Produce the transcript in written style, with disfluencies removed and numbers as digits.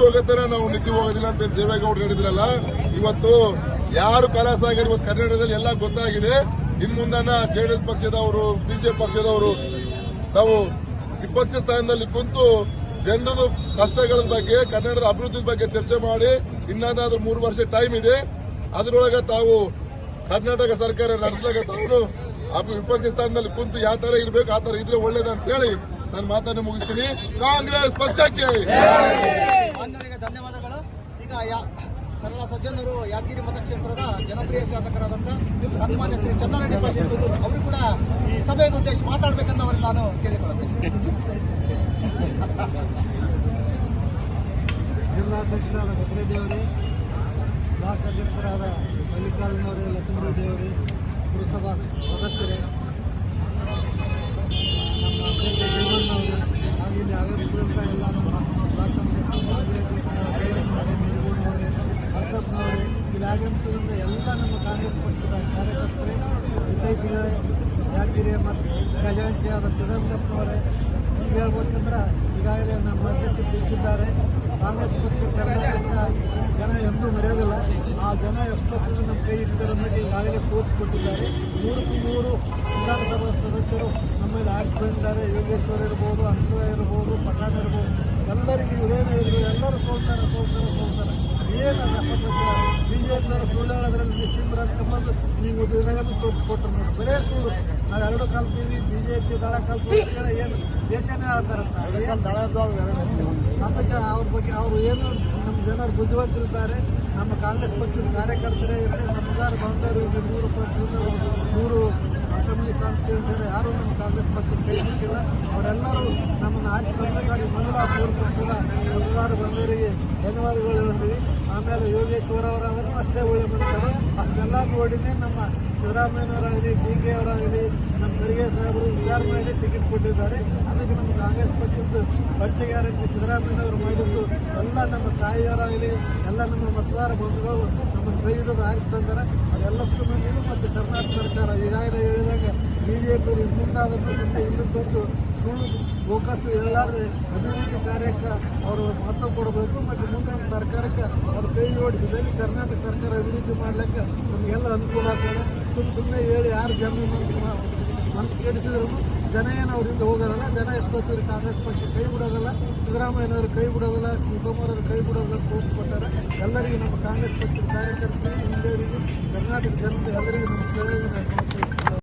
ಹೋಗತನ ನಾವು ನಿದ್ದೆ ಹೋಗೋದಿಲ್ಲ ಅಂತ ದೇವೇಗೌಡರು ಹೇಳಿದ್ರಲ್ಲ. ಇವತ್ತು ಯಾರು ಕಲಾಸಾಗರ್ ಇವತ್ತು ಕರ್ನಾಟಕದಲ್ಲಿ ಎಲ್ಲ ಗೊತ್ತಾಗಿದೆ. ಇನ್ ಮುಂದನ ಜೆಡಿಎಸ್ ಪಕ್ಷದವರು, ಬಿಜೆಪಿ ಪಕ್ಷದವರು ತಾವು ವಿಪಕ್ಷ ಸ್ಥಾನದಲ್ಲಿ ಕುಂತು ಜನರದ ಕಷ್ಟಗಳ ಬಗ್ಗೆ, ಕನ್ನಡದ ಅಭಿವೃದ್ಧಿ ಬಗ್ಗೆ ಚರ್ಚೆ ಮಾಡಿ ಇನ್ನೊಂದಾದ್ರೂ 3 ವರ್ಷ ಟೈಮ್ ಇದೆ. ಅದರೊಳಗೆ ತಾವು ಕರ್ನಾಟಕ ಸರ್ಕಾರ ನಡೆಸಲಾಗ ತಾವು ವಿಪಕ್ಷ ಸ್ಥಾನದಲ್ಲಿ ಕುಂತು ಯಾವ ತರ ಇರಬೇಕು ಆ ತರ ಇದ್ರೆ ಒಳ್ಳೇದಂತ ಹೇಳಿ ನನ್ನ ಮಾತನ್ನು ಮುಗಿಸ್ತೀನಿ. ಕಾಂಗ್ರೆಸ್ ಪಕ್ಷಕ್ಕೆ ಧನ್ಯವಾದಗಳು. ಈಗ ಸರಳ ಸಜ್ಜನರು ಯಾದಗಿರಿ ಮತಕ್ಷೇತ್ರದ ಜನಪ್ರಿಯ ಶಾಸಕರಾದಂತಹ ಸನ್ಮಾನ್ಯ ಶ್ರೀ ಚಂದ್ರಾರೆಡ್ಡಿ ಪಾಟೀಲ್ ಅವರು ಕೂಡ ಈ ಸಭೆಯನ್ನು ಉದ್ದೇಶಿಸಿ ಮಾತಾಡಬೇಕಂತ ಅವರಲ್ಲಿ ನಾನು ಕೇಳಿಕೊಳ್ಳುತ್ತೇನೆ. ಜಿಲ್ಲಾಧ್ಯಕ್ಷರಾದ ಬಸರೆಡ್ಡಿ ಅವರೇ, ಬ್ಲಾಕ್ ಅಧ್ಯಕ್ಷರಾದ ಮಲ್ಲಿಕಾರ್ಜುನ ಅವರೇ, ಲಕ್ಷ್ಮಣರೆಡ್ಡಿ ಅವರೇ, ಪುರಸಭಾ ಸದಸ್ಯರೇ, ನಮ್ಮ ಅಧ್ಯಕ್ಷ ಜೀವಣ್ಣವರೇ, ಹಾಗೂ ಇಲ್ಲಿ ಆಗಮಿಸಿದಂಥ ಎಲ್ಲ ನಮ್ಮ ಬ್ಲಾಕ್ ಕಾಂಗ್ರೆಸ್ ಮಾಜಿ ಅಧ್ಯಕ್ಷರಾದ ಮೇರುಗೌಡನವರೇ, ಹರ್ಷಪ್ಪನವರೇ, ಇಲ್ಲಿ ಆಗಮಿಸಿದಂಥ ಎಲ್ಲ ನಮ್ಮ ಕಾಂಗ್ರೆಸ್ ಪಕ್ಷದ ಕಾರ್ಯಕರ್ತರೇ, ಹಿತೈಷಿಗಳೇ, ಯಾದಗಿರಿಯ ಮತ್ತು ಖಜಾಂಚಿಯಾದ ಚಿದಂಬರಪ್ಪನವರೇ, ಈಗ ಹೇಳ್ಬೇಕಂದ್ರೆ ಈಗಾಗಲೇ ನಮ್ಮ ಅಧ್ಯಕ್ಷರು ತಿಳಿಸಿದ್ದಾರೆ. ಕಾಂಗ್ರೆಸ್ ಪಕ್ಷ ಕರ್ನಾಟಕ ಜನ ಎಂದೂ ಮರೆಯೋದಿಲ್ಲ. ಆ ಜನ ಎಷ್ಟೊತ್ತಿಗೆ ನಮ್ಮ ಕೈ ಹಿಡಿದಾರೆ ಅನ್ನೋದು ಈಗಾಗಲೇ ತೋರಿಸಿಕೊಟ್ಟಿದ್ದಾರೆ. 3 ವಿಧಾನಸಭಾ ಸದಸ್ಯರು ನಮ್ಮಲ್ಲಿ ಆರಿಸಿ ಬಂದಿದ್ದಾರೆ. ಯೋಗೇಶ್ವರ್ ಇರ್ಬೋದು, ಅನ್ಸೂಯ ಇರ್ಬೋದು, ಪಠಾಣ ಇರ್ಬೋದು, ಎಲ್ಲರಿಗೂ ಇವರೇನು ಹೇಳಿದ್ರು, ಎಲ್ಲರೂ ಸೋಲ್ತಾರೆ. ಏನದ ಬಿಜೆಪಿಯವರು ಸುಳ್ಳು ಹೇಳೋದ್ರಲ್ಲಿ ನಿಸ್ಸಿಂಬ್ರ ಅಂತಂಬಂದು ನೀವು ಇದರಾಗೂ ತೋರಿಸ್ಕೊಟ್ರು ನೋಡಿ. ಬರೇ ಸುಳ್ಳು. ನಾವು ಎರಡು ಕಲ್ತೀವಿ, ಬಿಜೆಪಿ ದಳ ಕಲ್ತೀವಿ, ಏನು ದೇಶನೇ ಹೇಳ್ತಾರಂತ. ಅದಕ್ಕೆ ಅವ್ರ ಬಗ್ಗೆ ಅವರು ಏನು ನಮ್ಮ ಜನರು ಬುದ್ಧಿವಂತರಿದ್ದಾರೆ. ನಮ್ಮ ಕಾಂಗ್ರೆಸ್ ಪಕ್ಷದ ಕಾರ್ಯಕರ್ತರೇ ಇರಲಿ, ಮತದಾರ ಬಾಂಧವರು ಇರಲಿ, 100 ಅಸೆಂಬ್ಲಿ ಕಾನ್ಸ್ಟಿಟ್ಯೂನ್ಸಿ ಯಾರೂ ನಮ್ಮ ಕಾಂಗ್ರೆಸ್ ಪಕ್ಷದ ಕೈ ಮುಟ್ಟಿಲ್ಲ. ಅವರೆಲ್ಲರೂ ನಮ್ಮನ್ನು ಆರಿಸಿ ಬಂದಾಗ ಮೊದಲ 3 ಪಕ್ಷದ ಮತದಾರ ಬಂದವರಿಗೆ ಧನ್ಯವಾದಗಳು ಹೇಳ್ತೀವಿ. ಆಮೇಲೆ ಯೋಗೇಶ್ವರ ಅವರಾದ್ರೂ ಅಷ್ಟೇ ಒಳ್ಳೆ ಮನುಷ್ಯರು. ಅಷ್ಟೆಲ್ಲ ನೋಡಿನೇ ನಮ್ಮ ಸಿದ್ದರಾಮಯ್ಯನವರಾಗಲಿ, DK ಅವರಾಗಲಿ, ನಮ್ಮ ಖರ್ಗೆ ಸಾಹೇಬರು ವಿಚಾರ ಮಾಡಿ ಟಿಕೆಟ್ ಕೊಟ್ಟಿದ್ದಾರೆ. ಅದಕ್ಕೆ ನಮ್ಮ ಕಾಂಗ್ರೆಸ್ ಪಕ್ಷದ ಪಂಚ ಗ್ಯಾರಂಟಿ ಸಿದ್ದರಾಮಯ್ಯನವರು ಮಾಡಿದ್ದು ಎಲ್ಲ ನಮ್ಮ ತಾಯಿಯವರಾಗಲಿ, ಎಲ್ಲ ನಮ್ಮ ಮತದಾರ ಬಂಧುಗಳು ನಮ್ಮನ್ನು ಕೈ ಹಿಡಿದು ಆರಿಸಿ ತಂದಾರೆ. ಅದೆಲ್ಲಷ್ಟು ಮಂದಿಗೂ ಮತ್ತು ಕರ್ನಾಟಕ ಸರ್ಕಾರ ಈಗಾಗಲೇ ಹೇಳಿದಾಗ ಬಿಜೆಪಿ ಮುಂದಾದರೂ ಸುಮ್ಮನೆ ಇಲ್ಲದೊಂದು ಸುಳ್ಳು ಫೋಕಸ್ ಹೇಳಲಾರದೆ ಅಭಿವೃದ್ಧಿ ಕಾರ್ಯಕ್ಕೆ ಅವರು ಮಹತ್ವ ಕೊಡಬೇಕು. ಮತ್ತು ಮುಂದೆ ನಮ್ಮ ಸರ್ಕಾರಕ್ಕೆ ಅವರು ಕೈ ಜೋಡಿಸಿದಲ್ಲಿ ಕರ್ನಾಟಕ ಸರ್ಕಾರ ಅಭಿವೃದ್ಧಿ ಮಾಡಲಿಕ್ಕೆ ನಮಗೆಲ್ಲ ಅನುಕೂಲ ಆಗ್ತದೆ. ಸುಮ್ಮನೆ ಹೇಳಿ ಯಾರು ಜನ ಮನಸ್ಸು ಕೆಡಿಸಿದ್ರು ಜನ ಏನು ಅವರಿಂದ ಹೋಗೋದಲ್ಲ. ಜನ ಎಷ್ಟೊತ್ತಿದ್ರು ಕಾಂಗ್ರೆಸ್ ಪಕ್ಷ ಕೈ ಬಿಡೋದಲ್ಲ, ಸಿದ್ದರಾಮಯ್ಯನವರು ಕೈ ಬಿಡೋದಿಲ್ಲ, ಶಿವಕುಮಾರವರು ಕೈ ಬಿಡೋದಿಲ್ಲ ಅಂತ ತೋರಿಸ್ಕೊಟ್ಟಾರೆ. ಎಲ್ಲರಿಗೂ ನಮ್ಮ ಕಾಂಗ್ರೆಸ್ ಪಕ್ಷದ ಕಾರ್ಯಕರ್ತರಿಗೆ, ಹಿಂದೂರಿಗೂ, ಕರ್ನಾಟಕ ಜನತೆ ಎಲ್ಲರಿಗೂ ನಮಸ್ಕಾರ.